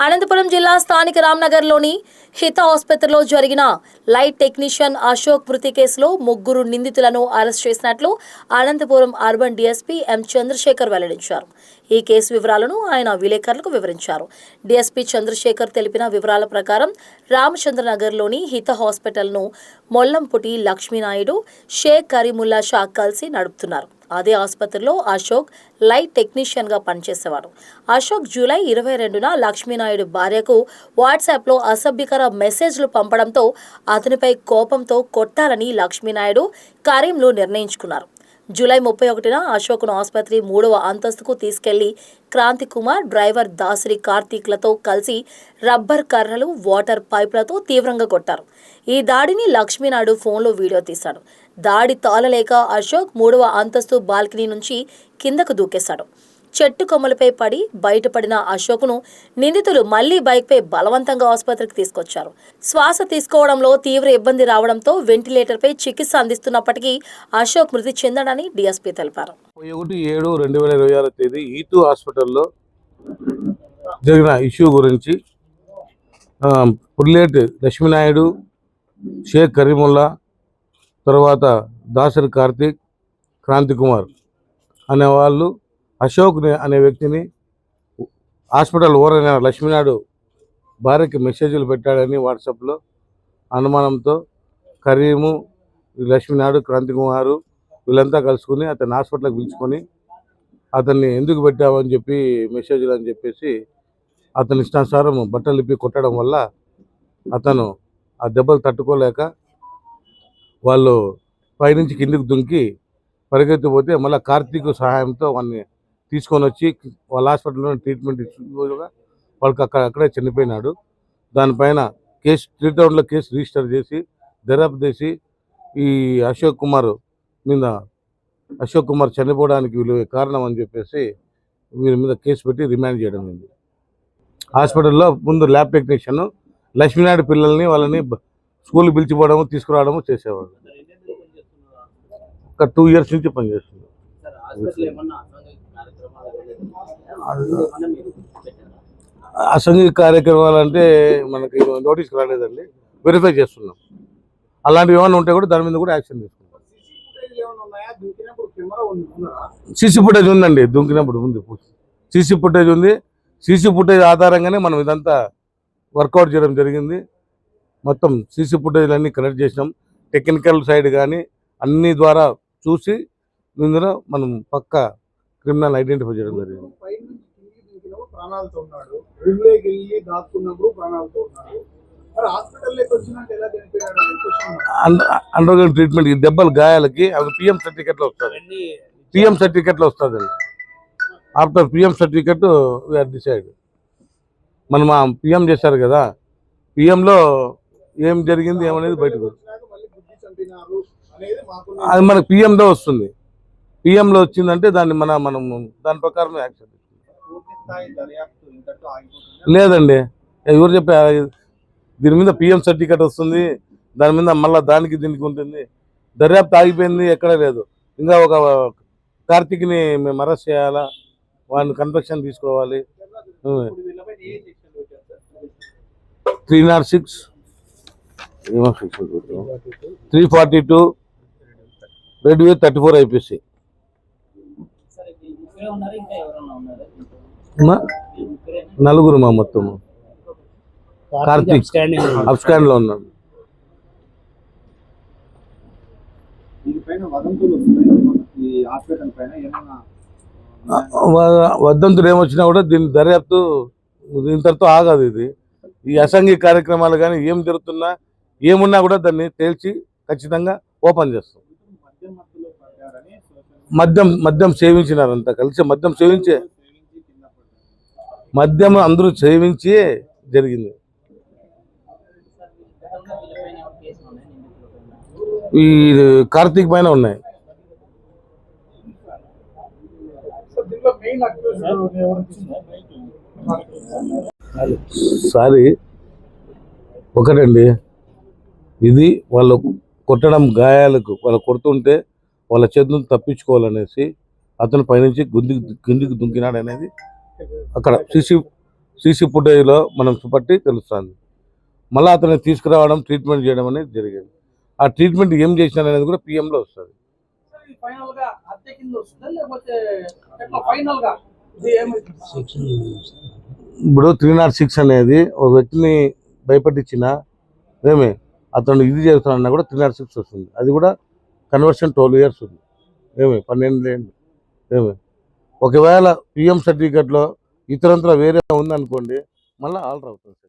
అనంతపురం జిల్లా స్థానిక రామ్నగర్లోని హిత ఆసుపత్రిలో జరిగిన లైట్ టెక్నీషియన్ అశోక్ మృతి కేసులో ముగ్గురు నిందితులను అరెస్ట్ చేసినట్లు Anantapuram urban DSP M Chandrasekhar వెల్లడించారు. ఈ కేసు వివరాలను ఆయన విలేకరులకు వివరించారు. డీఎస్పీ చంద్రశేఖర్ తెలిపిన వివరాల ప్రకారం రామచంద్రనగర్లోని హిత హాస్పిటల్ను మొల్లంపుటి లక్ష్మీనాయుడు, షేక్ కరీముల్లా షా కలిసి నడుపుతున్నారు. అదే ఆసుపత్రిలో అశోక్ లైట్ టెక్నీషియన్గా పనిచేసేవాడు. అశోక్ జూలై 22న లక్ష్మీనాయుడు భార్యకు వాట్సాప్లో అసభ్యకర మెసేజ్లు పంపడంతో అతనిపై కోపంతో కొట్టాలని లక్ష్మీనాయుడు, కరీంలు నిర్ణయించుకున్నారు. జూలై 31న అశోక్ను ఆసుపత్రి 3వ అంతస్తుకు తీసుకెళ్లి క్రాంతి కుమార్, డ్రైవర్ దాసరి కార్తీక్లతో కలిసి రబ్బర్ కర్రలు, వాటర్ పైపులతో తీవ్రంగా కొట్టారు. ఈ దాడిని లక్ష్మీనాయుడు ఫోన్లో వీడియో తీశాడు. దాడి తాళలేక అశోక్ 3వ అంతస్తు బాల్కనీ నుంచి కిందకు దూకేశాడు. చెట్టు కొమ్మలపై పడి బయటపడిన అశోక్ను నిందితులు మళ్లీ బైక్పై బలవంతంగా ఆసుపత్రికి తీసుకొచ్చారు. శ్వాస తీసుకోవడంలో తీవ్ర ఇబ్బంది రావడంతో వెంటిలేటర్పై చికిత్స అందిస్తున్నప్పటికీ అశోక్ మృతి చెందడని డీఎస్పీ తెలిపారు. 1/7/2026 ఈటూ హాస్పిటల్లో జరిగిన ఇష్యూ గురించి పుర్లేటి లక్ష్మీనాయుడు, షేక్ కరీముల్లా, తర్వాత దాసరి కార్తీక్, క్రాంతి కుమార్ అనేవాళ్ళు అశోక్ అనే వ్యక్తిని హాస్పిటల్ ఓరైన లక్ష్మీనాయుడు భార్యకి మెసేజ్లు పెట్టాడని వాట్సాప్లో అనుమానంతో కరీము, లక్ష్మీనాయుడు, క్రాంతి కుమారు వీళ్ళంతా కలుసుకుని అతన్ని హాస్పిటల్కి పిలుచుకొని అతన్ని ఎందుకు పెట్టామని చెప్పి మెసేజ్లు అని చెప్పేసి అతని ఇష్టానుసారం బట్టలు ఇప్పి కొట్టడం వల్ల అతను ఆ దెబ్బలు తట్టుకోలేక వాళ్ళు పైనుంచి కిందికి దుంకి పరిగెత్తిపోతే మళ్ళీ కార్తీక్ సహాయంతో వాడిని తీసుకొని వచ్చి వాళ్ళ హాస్పిటల్లో ట్రీట్మెంట్ ఇచ్చుకోగా వాళ్ళకి అక్కడే చనిపోయినాడు. దానిపైన కేసు 3 టౌన్లో కేసు రిజిస్టర్ చేసి దర్యాప్తు చేసి ఈ అశోక్ కుమార్ చనిపోవడానికి వీళ్ళు కారణం అని చెప్పేసి వీరి మీద కేసు పెట్టి రిమాండ్ చేయడం అయింది. హాస్పిటల్లో ముందు ల్యాబ్ టెక్నీషియన్ లక్ష్మీనాయుడు పిల్లల్ని వాళ్ళని స్కూల్కి పిలిచిపోవడము తీసుకురావడము చేసేవాడు. ఒక 2 years నుంచి పనిచేస్తుంది. అసంఘిక కార్యక్రమాలు అంటే మనకి నోటీస్కి రాలేదండి, వెరిఫై చేస్తున్నాం. అలాంటివి ఏమైనా ఉంటే కూడా దాని మీద కూడా యాక్షన్ తీసుకుంటాం. సీసీ ఫుటేజ్ ఉందండి, దుంకినప్పుడు ఉంది. సీసీ ఫుటేజ్ ఉంది. సీసీ ఫుటేజ్ ఆధారంగానే మనం ఇదంతా వర్కౌట్ చేయడం జరిగింది. మొత్తం సీసీ ఫుటేజ్ అన్నీ కలెక్ట్ చేసినాం. టెక్నికల్ సైడ్ కానీ అన్ని ద్వారా చూసి ఇందులో మనం పక్క క్రిమినల్ ఐడెంటిఫై చేయడం జరిగింది. అండర్గ్రౌండ్ ట్రీట్మెంట్, ఈ దెబ్బలు గాయాలకి అవి పిఎం సర్టిఫికెట్లో వస్తుంది. పిఎం సర్టిఫికెట్లో వస్తుందండి. After PM certificate we are decide. మనం ఆ పిఎం చేశారు కదా, పిఎంలో ఏం జరిగింది ఏమనేది బయటకు అది మనకు పిఎంలో వస్తుంది. పిఎంలో వచ్చిందంటే దాన్ని మనం దాని ప్రకారం యాక్షన్ లేదండి. ఎవరు చెప్పారు? దీని మీద పిఎం సర్టిఫికెట్ వస్తుంది, దాని మీద మళ్ళీ దానికి దీనికి ఉంటుంది. దర్యాప్తు ఆగిపోయింది, ఎక్కడ లేదు. ఇంకా ఒక కార్తీక్ని మేము అరెస్ట్ చేయాలా, వాడిని కన్ఫెక్షన్ తీసుకోవాలి. 306, 342, రెడ్ వే 34 IPC. నలుగురు మా మొత్తం. కార్తీక్ అబ్స్కాండ్ లో ఉన్నాడు. వదంతులు ఏమొచ్చినా కూడా దీని దర్యాప్తు ఇంతటితో ఆగదు. ఇది ఈ అసంఘిక కార్యక్రమాలు కానీ ఏం జరుగుతున్నా ఏమున్నా కూడా దాన్ని తేల్చి ఖచ్చితంగా ఓపెన్ చేస్తాం. మద్యం సేవించినారంతా కలిసి, మద్యం అందరూ సేవించి జరిగింది. ఈ కార్తీక్ పైన ఉన్నాయి. సారీ ఒకటండి, ఇది వాళ్ళు కొట్టడం గాయాలకు వాళ్ళు కొడుతుంటే వాళ్ళ చేతులను తప్పించుకోవాలనేసి అతను పైనుంచి కిందికి దుంకినాడు అనేది అక్కడ సీసీ ఫుటేజ్లో మనం బట్టి తెలుస్తుంది. మళ్ళీ అతన్ని తీసుకురావడం, ట్రీట్మెంట్ చేయడం అనేది జరిగింది. ఆ ట్రీట్మెంట్ ఏం చేసినారు అనేది కూడా పిఎంలో వస్తుంది. ఇప్పుడు 306 అనేది ఒక వ్యక్తిని భయపెట్టించిన ఏమి అతను ఇది చేస్తానన్నా కూడా 306 వస్తుంది. అది కూడా కన్వర్షన్ 12 years ఉంది. 12 ఏళ్ళు. ఒకవేళ పిఎం సర్టిఫికెట్లో ఇతరంతర వేరే ఉందనుకోండి, మళ్ళీ ఆల్టర్ అవుతుంది.